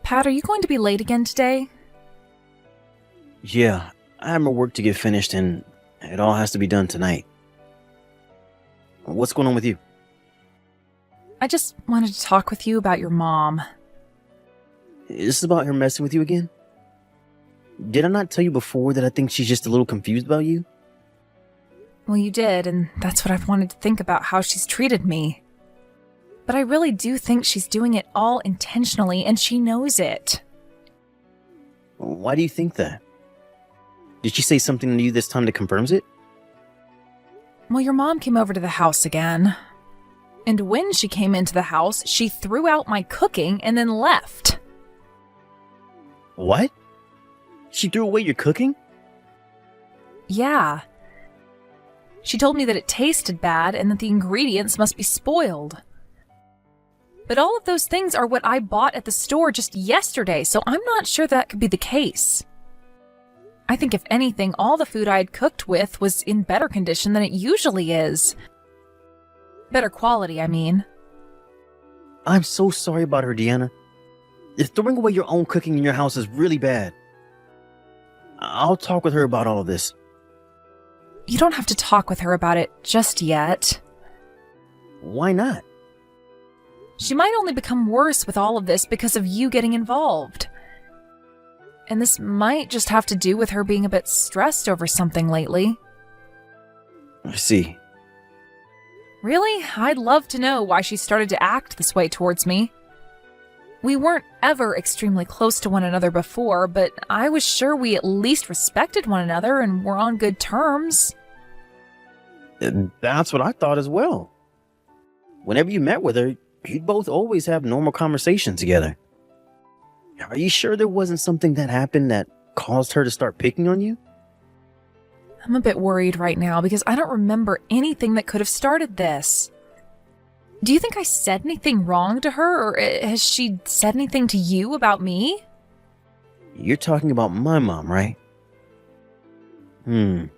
Pat, are you going to be late again today? Yeah, I have more work to get finished and it all has to be done tonight. What's going on with you? I just wanted to talk with you about your mom. Is this about her messing with you again? Did I not tell you before that I think she's just a little confused about you? Well, you did, and that's what I've wanted to think about how she's treated me. But I really do think she's doing it all intentionally, and she knows it. Why do you think that? Did she say something to you this time that confirms it? Well, your mom came over to the house again. And when she came into the house, she threw out my cooking and then left. What? She threw away your cooking? Yeah. She told me that it tasted bad and that the ingredients must be spoiled. But all of those things are what I bought at the store just yesterday, so I'm not sure that could be the case. I think if anything, all the food I had cooked with was in better condition than it usually is. Better quality, I mean. I'm so sorry about her, Deanna. If throwing away your own cooking in your house is really bad, I'll talk with her about all of this. You don't have to talk with her about it just yet. Why not? She might only become worse with all of this because of you getting involved. And this might just have to do with her being a bit stressed over something lately. I see. Really? I'd love to know why she started to act this way towards me. We weren't ever extremely close to one another before, but I was sure we at least respected one another and were on good terms. That's what I thought as well. Whenever you met with her, you'd both always have normal conversations together. Are you sure there wasn't something that happened that caused her to start picking on you? I'm a bit worried right now because I don't remember anything that could have started this. Do you think I said anything wrong to her, or has she said anything to you about me? You're talking about my mom, right? To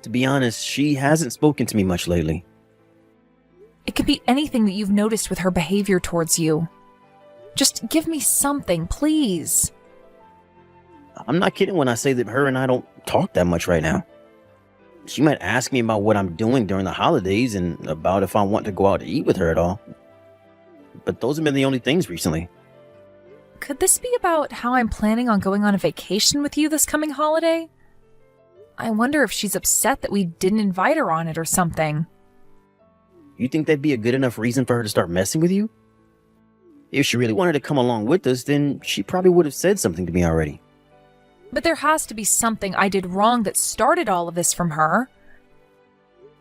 be honest, she hasn't spoken to me much lately. It could be anything that you've noticed with her behavior towards you. Just give me something, please. I'm not kidding when I say that her and I don't talk that much right now. She might ask me about what I'm doing during the holidays and about if I want to go out to eat with her at all. But those have been the only things recently. Could this be about how I'm planning on going on a vacation with you this coming holiday? I wonder if she's upset that we didn't invite her on it or something. You think that'd be a good enough reason for her to start messing with you? If she really wanted to come along with us, then she probably would have said something to me already. But there has to be something I did wrong that started all of this from her.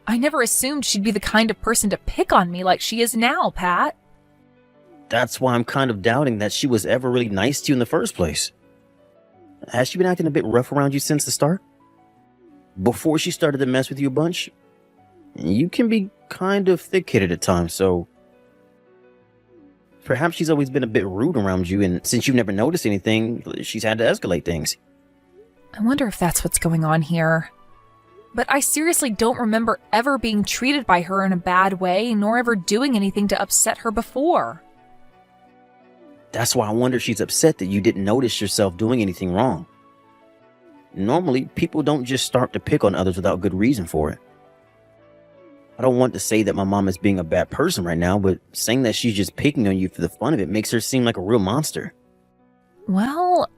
I never assumed she'd be the kind of person to pick on me like she is now, Pat. That's why I'm kind of doubting that she was ever really nice to you in the first place. Has she been acting a bit rough around you since the start? Before she started to mess with you a bunch? You can be kind of thick-headed at times, so perhaps she's always been a bit rude around you, and since you've never noticed anything, she's had to escalate things. I wonder if that's what's going on here. But I seriously don't remember ever being treated by her in a bad way, nor ever doing anything to upset her before. That's why I wonder if she's upset that you didn't notice yourself doing anything wrong. Normally, people don't just start to pick on others without good reason for it. I don't want to say that my mom is being a bad person right now, but saying that she's just picking on you for the fun of it makes her seem like a real monster. Well,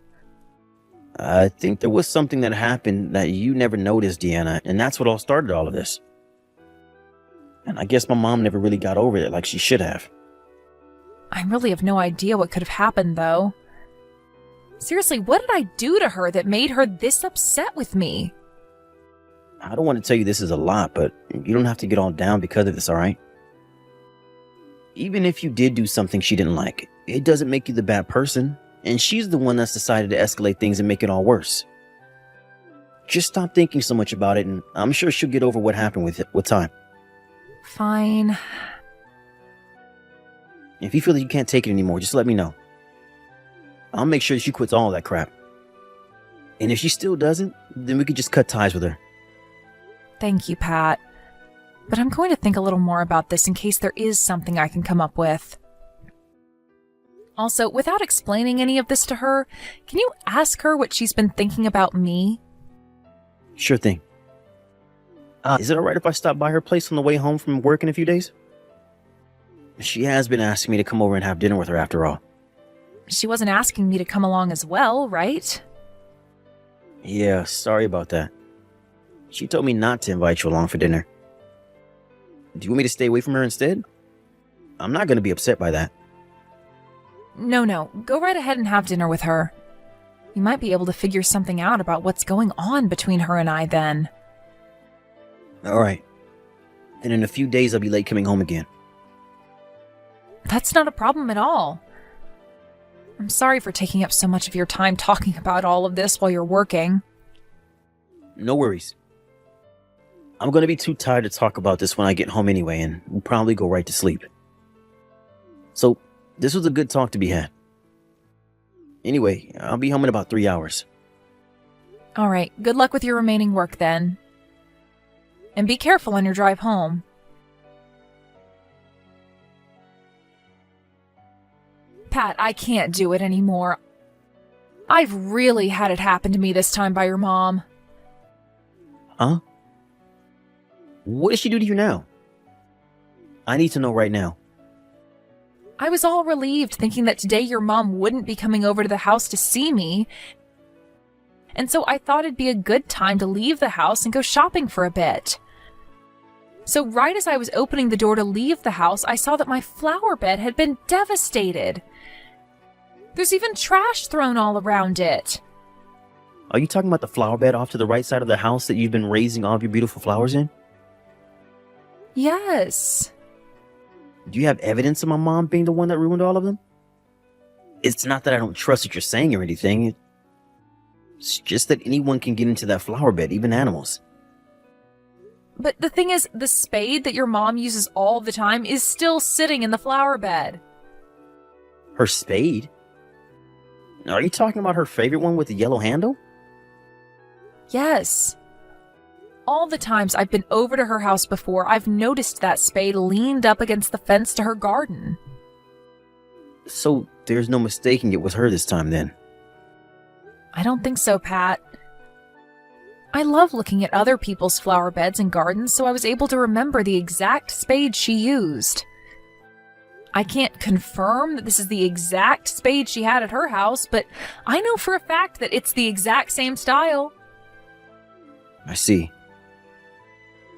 I think there was something that happened that you never noticed, Deanna, and that's what all started all of this. And I guess my mom never really got over it like she should have. I really have no idea what could have happened, though. Seriously, what did I do to her that made her this upset with me? I don't want to tell you this is a lot, but you don't have to get all down because of this, alright? Even if you did do something she didn't like, it doesn't make you the bad person, and she's the one that's decided to escalate things and make it all worse. Just stop thinking so much about it, and I'm sure she'll get over what happened with it with time. Fine. If you feel that you can't take it anymore, just let me know. I'll make sure that she quits all that crap. And if she still doesn't, then we could just cut ties with her. Thank you, Pat. But I'm going to think a little more about this in case there is something I can come up with. Also, without explaining any of this to her, can you ask her what she's been thinking about me? Sure thing. Is it alright if I stop by her place on the way home from work in a few days? She has been asking me to come over and have dinner with her after all. She wasn't asking me to come along as well, right? Yeah, sorry about that. She told me not to invite you along for dinner. Do you want me to stay away from her instead? I'm not going to be upset by that. No, go right ahead and have dinner with her. You might be able to figure something out about what's going on between her and I then. Alright. Then in a few days I'll be late coming home again. That's not a problem at all. I'm sorry for taking up so much of your time talking about all of this while you're working. No worries. I'm going to be too tired to talk about this when I get home anyway, and we'll probably go right to sleep. So, this was a good talk to be had. Anyway, I'll be home in about 3 hours. All right, good luck with your remaining work then. And be careful on your drive home. Pat, I can't do it anymore. I've really had it happen to me this time by your mom. Huh? What did she do to you now? I need to know right now. I was all relieved thinking that today your mom wouldn't be coming over to the house to see me. And so I thought it'd be a good time to leave the house and go shopping for a bit. So right as I was opening the door to leave the house, I saw that my flower bed had been devastated. There's even trash thrown all around it. Are you talking about the flower bed off to the right side of the house that you've been raising all of your beautiful flowers in? Yes. Do you have evidence of my mom being the one that ruined all of them? It's not that I don't trust what you're saying or anything. It's just that anyone can get into that flower bed, even animals. But the thing is, the spade that your mom uses all the time is still sitting in the flower bed. Her spade? Are you talking about her favorite one with the yellow handle? Yes. All the times I've been over to her house before, I've noticed that spade leaned up against the fence to her garden. So there's no mistaking it was her this time then? I don't think so, Pat. I love looking at other people's flower beds and gardens, so I was able to remember the exact spade she used. I can't confirm that this is the exact spade she had at her house, but I know for a fact that it's the exact same style. I see.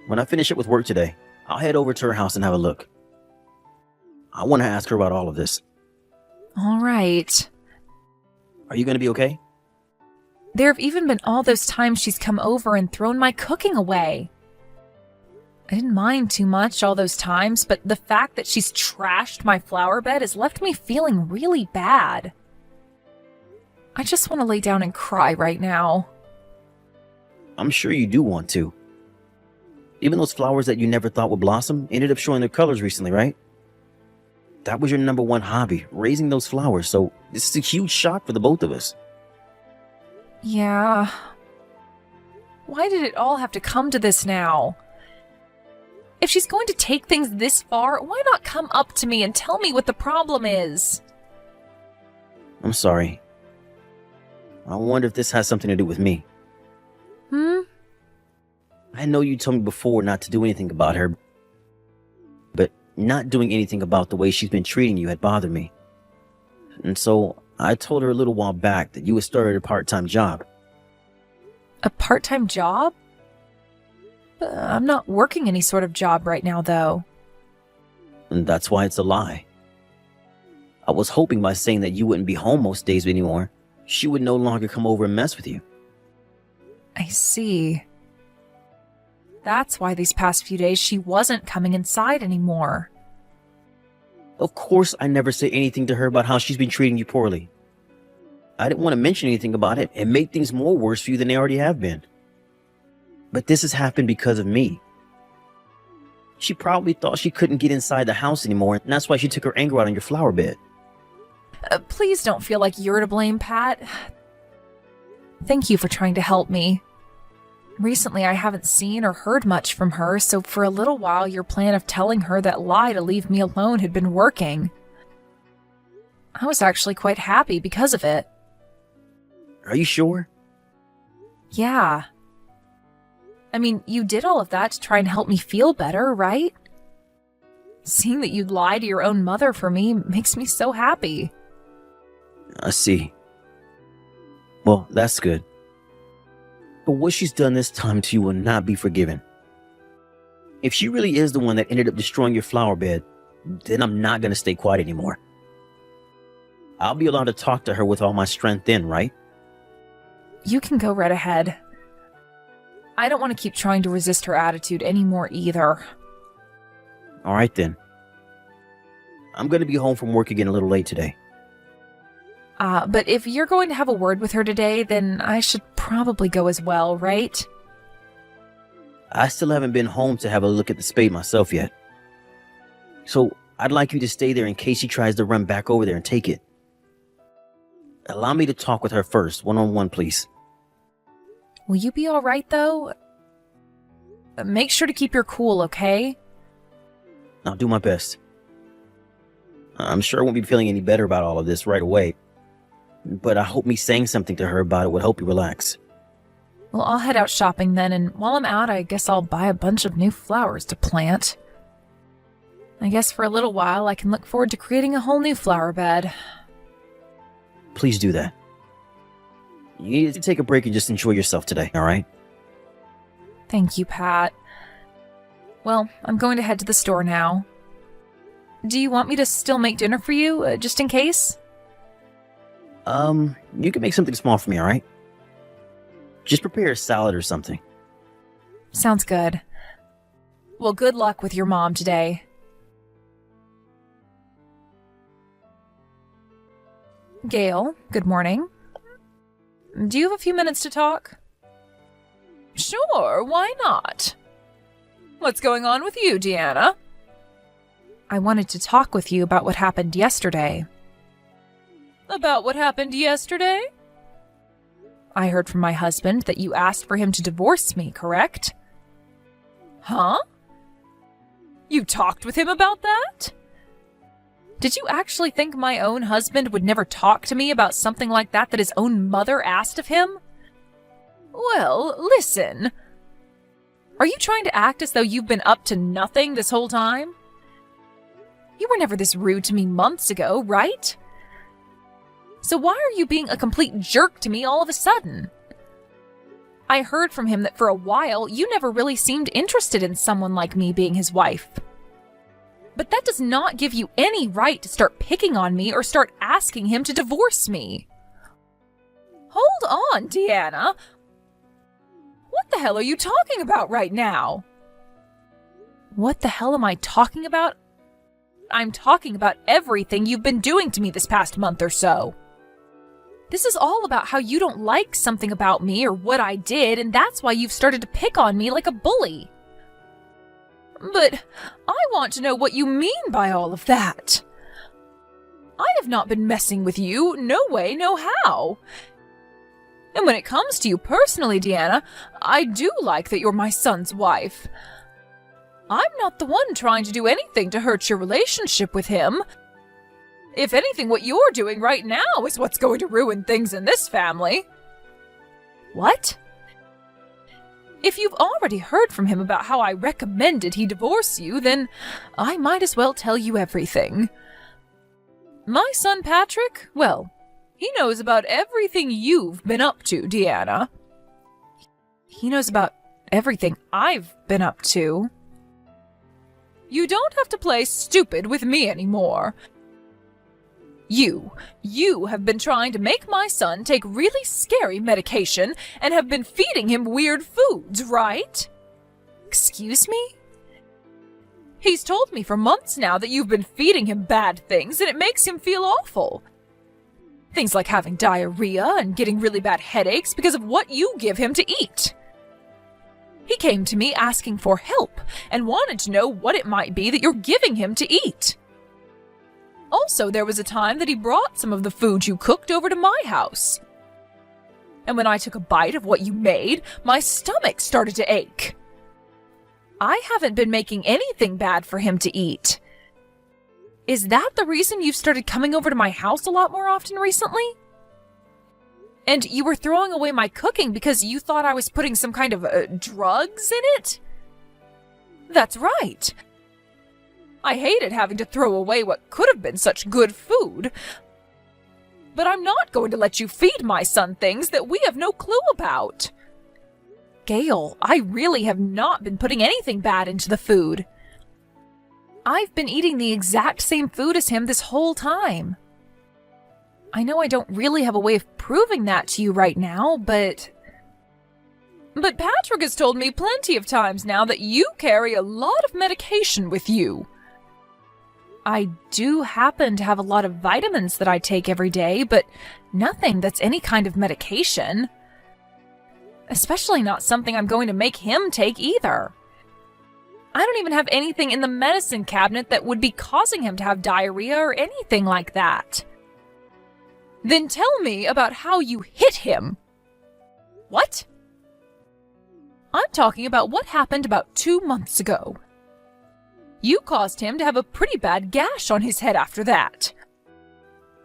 When I finish up with work today, I'll head over to her house and have a look. I want to ask her about all of this. All right. Are you going to be okay? There have even been all those times she's come over and thrown my cooking away. I didn't mind too much all those times, but the fact that she's trashed my flower bed has left me feeling really bad. I just want to lay down and cry right now. I'm sure you do want to. Even those flowers that you never thought would blossom ended up showing their colors recently, right? That was your number one hobby, raising those flowers, so this is a huge shock for the both of us. Yeah. Why did it all have to come to this now? If she's going to take things this far, why not come up to me and tell me what the problem is? I'm sorry. I wonder if this has something to do with me. I know you told me before not to do anything about her, but not doing anything about the way she's been treating you had bothered me. And so I told her a little while back that you had started a part-time job. A part-time job? I'm not working any sort of job right now, though. And that's why it's a lie. I was hoping by saying that you wouldn't be home most days anymore, she would no longer come over and mess with you. I see. That's why these past few days she wasn't coming inside anymore. Of course I never say anything to her about how she's been treating you poorly. I didn't want to mention anything about it and make things more worse for you than they already have been. But this has happened because of me. She probably thought she couldn't get inside the house anymore, and that's why she took her anger out on your flower bed. Please don't feel like you're to blame, Pat. Thank you for trying to help me. Recently, I haven't seen or heard much from her, so for a little while, your plan of telling her that lie to leave me alone had been working. I was actually quite happy because of it. Are you sure? Yeah. I mean, you did all of that to try and help me feel better, right? Seeing that you'd lie to your own mother for me makes me so happy. I see. Well, that's good. But what she's done this time to you will not be forgiven. If she really is the one that ended up destroying your flower bed, then I'm not going to stay quiet anymore. I'll be allowed to talk to her with all my strength then, right? You can go right ahead. I don't want to keep trying to resist her attitude anymore either. All right then. I'm going to be home from work again a little late today. But if you're going to have a word with her today, then I should probably go as well, right? I still haven't been home to have a look at the spade myself yet. So I'd like you to stay there in case she tries to run back over there and take it. Allow me to talk with her first, one-on-one, please. Will you be all right, though? Make sure to keep your cool, okay? I'll do my best. I'm sure I won't be feeling any better about all of this right away, but I hope me saying something to her about it would help you relax. Well, I'll head out shopping then, and while I'm out, I guess I'll buy a bunch of new flowers to plant. I guess for a little while, I can look forward to creating a whole new flower bed. Please do that. You need to take a break and just enjoy yourself today, all right? Thank you, Pat. Well, I'm going to head to the store now. Do you want me to still make dinner for you, just in case? You can make something small for me, all right? Just prepare a salad or something. Sounds good. Well, good luck with your mom today. Gail, good morning. Do you have a few minutes to talk? Sure, why not? What's going on with you, Deanna? I wanted to talk with you about what happened yesterday. About what happened yesterday? I heard from my husband that you asked for him to divorce me, correct? Huh? You talked with him about that? Did you actually think my own husband would never talk to me about something like that his own mother asked of him? Well, listen. Are you trying to act as though you've been up to nothing this whole time? You were never this rude to me months ago, right? So why are you being a complete jerk to me all of a sudden? I heard from him that for a while you never really seemed interested in someone like me being his wife. But that does not give you any right to start picking on me or start asking him to divorce me. Hold on, Deanna. What the hell are you talking about right now? What the hell am I talking about? I'm talking about everything you've been doing to me this past month or so. This is all about how you don't like something about me or what I did, and that's why you've started to pick on me like a bully. But I want to know what you mean by all of that. I have not been messing with you, no way, no how. And when it comes to you personally, Deanna, I do like that you're my son's wife. I'm not the one trying to do anything to hurt your relationship with him. If anything, what you're doing right now is what's going to ruin things in this family. What? If you've already heard from him about how I recommended he divorce you, then I might as well tell you everything. My son Patrick, well, he knows about everything you've been up to, Deanna. He knows about everything I've been up to. You don't have to play stupid with me anymore. You have been trying to make my son take really scary medication and have been feeding him weird foods, right? Excuse me? He's told me for months now that you've been feeding him bad things and it makes him feel awful. Things like having diarrhea and getting really bad headaches because of what you give him to eat. He came to me asking for help and wanted to know what it might be that you're giving him to eat. Also, there was a time that he brought some of the food you cooked over to my house. And when I took a bite of what you made, my stomach started to ache. I haven't been making anything bad for him to eat. Is that the reason you've started coming over to my house a lot more often recently? And you were throwing away my cooking because you thought I was putting some kind of drugs in it? That's right. I hated having to throw away what could have been such good food. But I'm not going to let you feed my son things that we have no clue about. Gale, I really have not been putting anything bad into the food. I've been eating the exact same food as him this whole time. I know I don't really have a way of proving that to you right now, but Patrick has told me plenty of times now that you carry a lot of medication with you. I do happen to have a lot of vitamins that I take every day, but nothing that's any kind of medication. Especially not something I'm going to make him take either. I don't even have anything in the medicine cabinet that would be causing him to have diarrhea or anything like that. Then tell me about how you hit him. What? I'm talking about what happened about 2 months ago. You caused him to have a pretty bad gash on his head after that.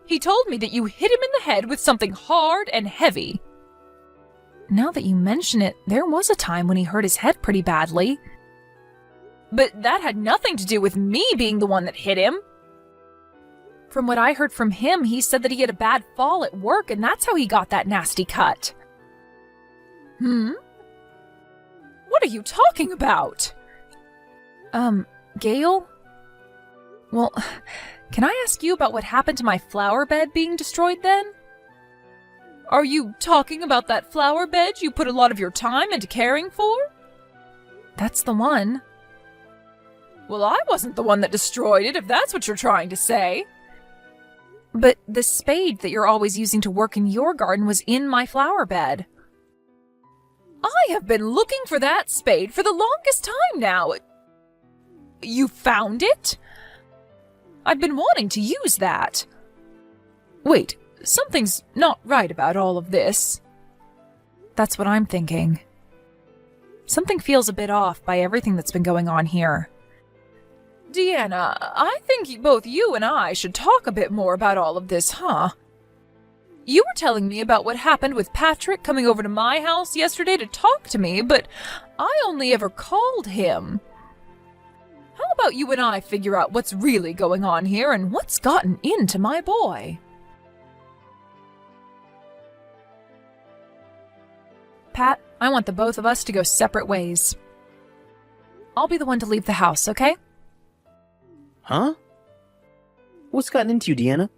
He told me that you hit him in the head with something hard and heavy. Now that you mention it, there was a time when he hurt his head pretty badly. But that had nothing to do with me being the one that hit him. From what I heard from him, he said that he had a bad fall at work and that's how he got that nasty cut. What are you talking about? Gale? Well, can I ask you about what happened to my flower bed being destroyed then? Are you talking about that flower bed you put a lot of your time into caring for? That's the one. Well, I wasn't the one that destroyed it, if that's what you're trying to say. But the spade that you're always using to work in your garden was in my flower bed. I have been looking for that spade for the longest time now. You found it? I've been wanting to use that. Wait, something's not right about all of this. That's what I'm thinking. Something feels a bit off by everything that's been going on here. Deanna, I think both you and I should talk a bit more about all of this, huh? You were telling me about what happened with Patrick coming over to my house yesterday to talk to me, but I only ever called him. How about you and I figure out what's really going on here and what's gotten into my boy? Pat, I want the both of us to go separate ways. I'll be the one to leave the house, okay? Huh? What's gotten into you, Deanna?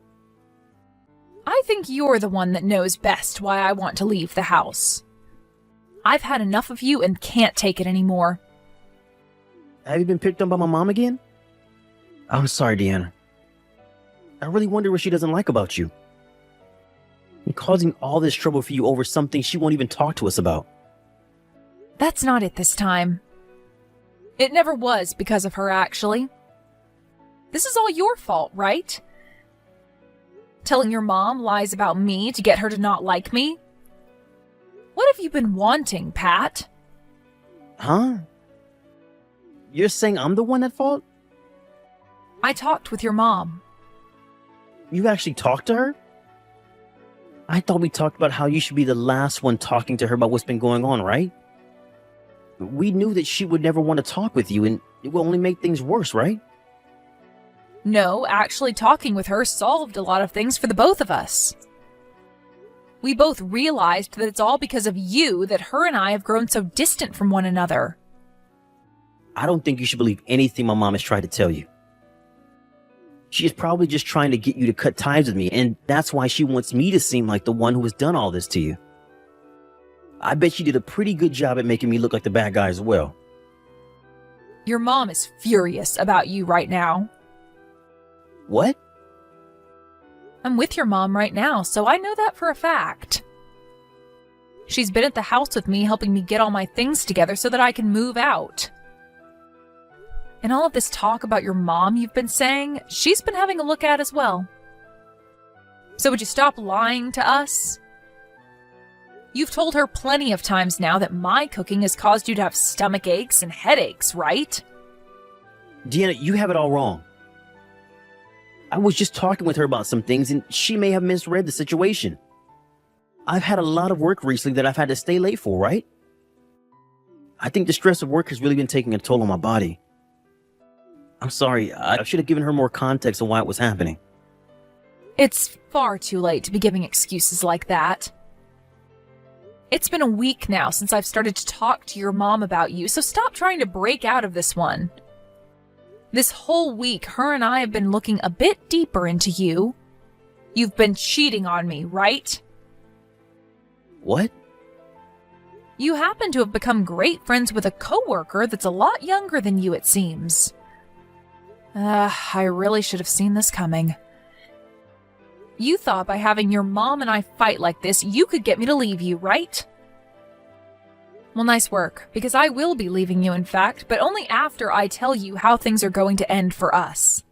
I think you're the one that knows best why I want to leave the house. I've had enough of you and can't take it anymore. Have you been picked on by my mom again? I'm sorry, Deanna. I really wonder what she doesn't like about you. And causing all this trouble for you over something she won't even talk to us about. That's not it this time. It never was because of her, actually. This is all your fault, right? Telling your mom lies about me to get her to not like me? What have you been wanting, Pat? Huh? You're saying I'm the one at fault? I talked with your mom. You actually talked to her? I thought we talked about how you should be the last one talking to her about what's been going on, right? We knew that she would never want to talk with you and it will only make things worse, right? No, actually talking with her solved a lot of things for the both of us. We both realized that it's all because of you that her and I have grown so distant from one another. I don't think you should believe anything my mom has tried to tell you. She is probably just trying to get you to cut ties with me, and that's why she wants me to seem like the one who has done all this to you. I bet she did a pretty good job at making me look like the bad guy as well. Your mom is furious about you right now. What? I'm with your mom right now, so I know that for a fact. She's been at the house with me helping me get all my things together so that I can move out. And all of this talk about your mom you've been saying, she's been having a look at as well. So would you stop lying to us? You've told her plenty of times now that my cooking has caused you to have stomach aches and headaches, right? Deanna, you have it all wrong. I was just talking with her about some things and she may have misread the situation. I've had a lot of work recently that I've had to stay late for, right? I think the stress of work has really been taking a toll on my body. I'm sorry, I should have given her more context on why it was happening. It's far too late to be giving excuses like that. It's been a week now since I've started to talk to your mom about you, so stop trying to break out of this one. This whole week, her and I have been looking a bit deeper into you. You've been cheating on me, right? What? You happen to have become great friends with a coworker that's a lot younger than you, it seems. I really should have seen this coming. You thought by having your mom and I fight like this, you could get me to leave you, right? Well, nice work, because I will be leaving you, in fact, but only after I tell you how things are going to end for us.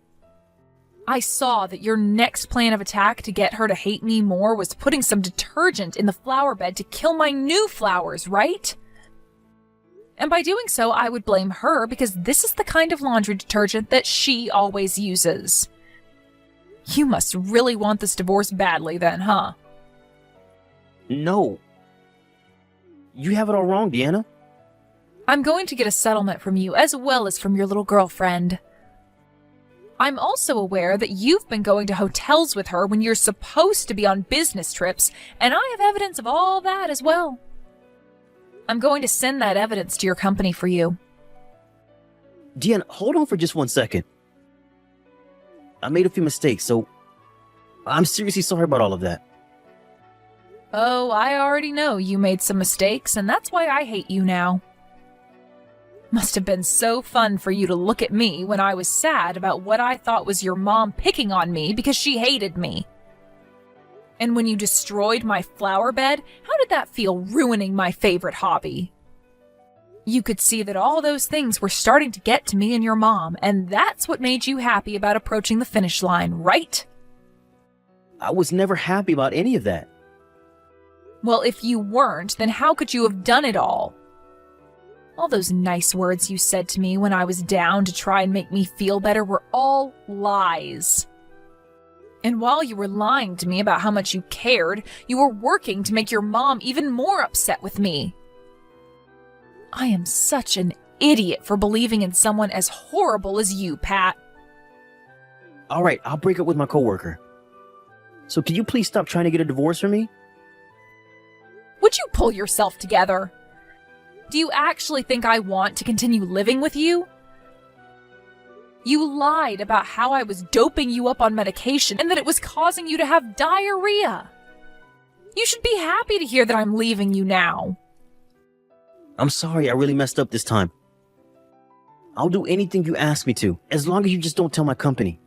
I saw that your next plan of attack to get her to hate me more was putting some detergent in the flower bed to kill my new flowers, right? And by doing so, I would blame her because this is the kind of laundry detergent that she always uses. You must really want this divorce badly then, huh? No. You have it all wrong, Deanna. I'm going to get a settlement from you as well as from your little girlfriend. I'm also aware that you've been going to hotels with her when you're supposed to be on business trips, and I have evidence of all that as well. I'm going to send that evidence to your company for you. Deanna, hold on for just 1 second. I made a few mistakes, so I'm seriously sorry about all of that. Oh, I already know you made some mistakes, and that's why I hate you now. Must have been so fun for you to look at me when I was sad about what I thought was your mom picking on me because she hated me. And when you destroyed my flower bed, how did that feel, ruining my favorite hobby? You could see that all those things were starting to get to me and your mom, and that's what made you happy about approaching the finish line, right? I was never happy about any of that. Well, if you weren't, then how could you have done it all? All those nice words you said to me when I was down to try and make me feel better were all lies. And while you were lying to me about how much you cared, you were working to make your mom even more upset with me. I am such an idiot for believing in someone as horrible as you, Pat. All right, I'll break up with my coworker. So can you please stop trying to get a divorce from me? Would you pull yourself together? Do you actually think I want to continue living with you? You lied about how I was doping you up on medication and that it was causing you to have diarrhea. You should be happy to hear that I'm leaving you now. I'm sorry, I really messed up this time. I'll do anything you ask me to, as long as you just don't tell my company.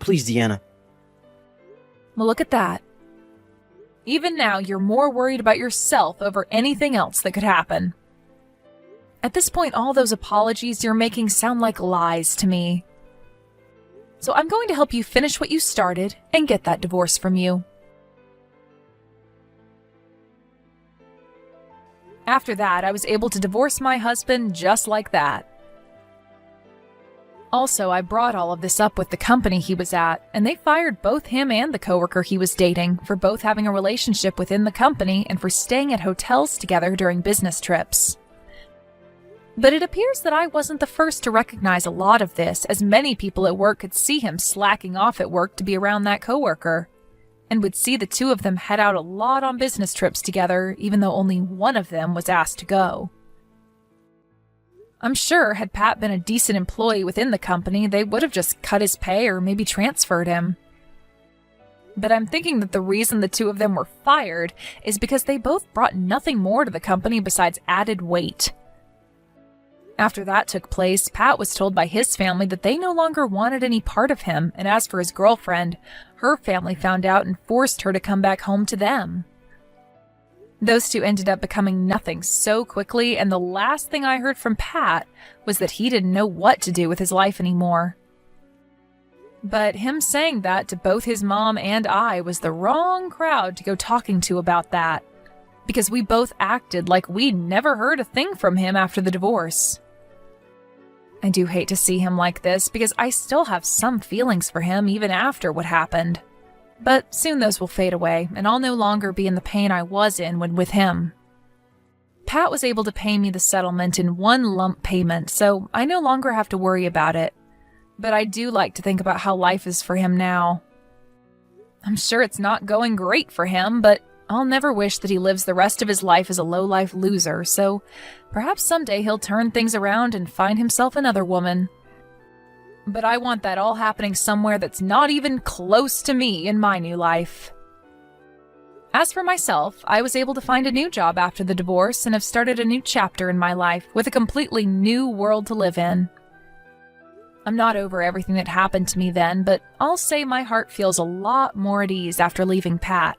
Please, Deanna. Well, look at that. Even now, you're more worried about yourself over anything else that could happen. At this point, all those apologies you're making sound like lies to me. So I'm going to help you finish what you started and get that divorce from you. After that, I was able to divorce my husband just like that. Also, I brought all of this up with the company he was at, and they fired both him and the coworker he was dating for both having a relationship within the company and for staying at hotels together during business trips. But it appears that I wasn't the first to recognize a lot of this, as many people at work could see him slacking off at work to be around that coworker, and would see the two of them head out a lot on business trips together, even though only one of them was asked to go. I'm sure had Pat been a decent employee within the company, they would have just cut his pay or maybe transferred him. But I'm thinking that the reason the two of them were fired is because they both brought nothing more to the company besides added weight. After that took place, Pat was told by his family that they no longer wanted any part of him, and as for his girlfriend, her family found out and forced her to come back home to them. Those two ended up becoming nothing so quickly, and the last thing I heard from Pat was that he didn't know what to do with his life anymore. But him saying that to both his mom and I was the wrong crowd to go talking to about that, because we both acted like we'd never heard a thing from him after the divorce. I do hate to see him like this because I still have some feelings for him even after what happened. But soon those will fade away, and I'll no longer be in the pain I was in when with him. Pat was able to pay me the settlement in one lump payment, so I no longer have to worry about it. But I do like to think about how life is for him now. I'm sure it's not going great for him, but I'll never wish that he lives the rest of his life as a low-life loser, so perhaps someday he'll turn things around and find himself another woman. But I want that all happening somewhere that's not even close to me in my new life. As for myself, I was able to find a new job after the divorce and have started a new chapter in my life with a completely new world to live in. I'm not over everything that happened to me then, but I'll say my heart feels a lot more at ease after leaving Pat.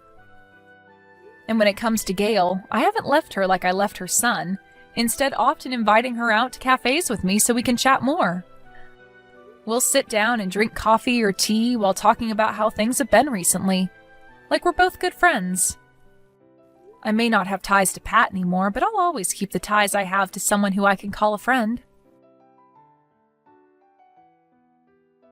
And when it comes to Gail, I haven't left her like I left her son, instead often inviting her out to cafes with me so we can chat more. We'll sit down and drink coffee or tea while talking about how things have been recently, like we're both good friends. I may not have ties to Pat anymore, but I'll always keep the ties I have to someone who I can call a friend.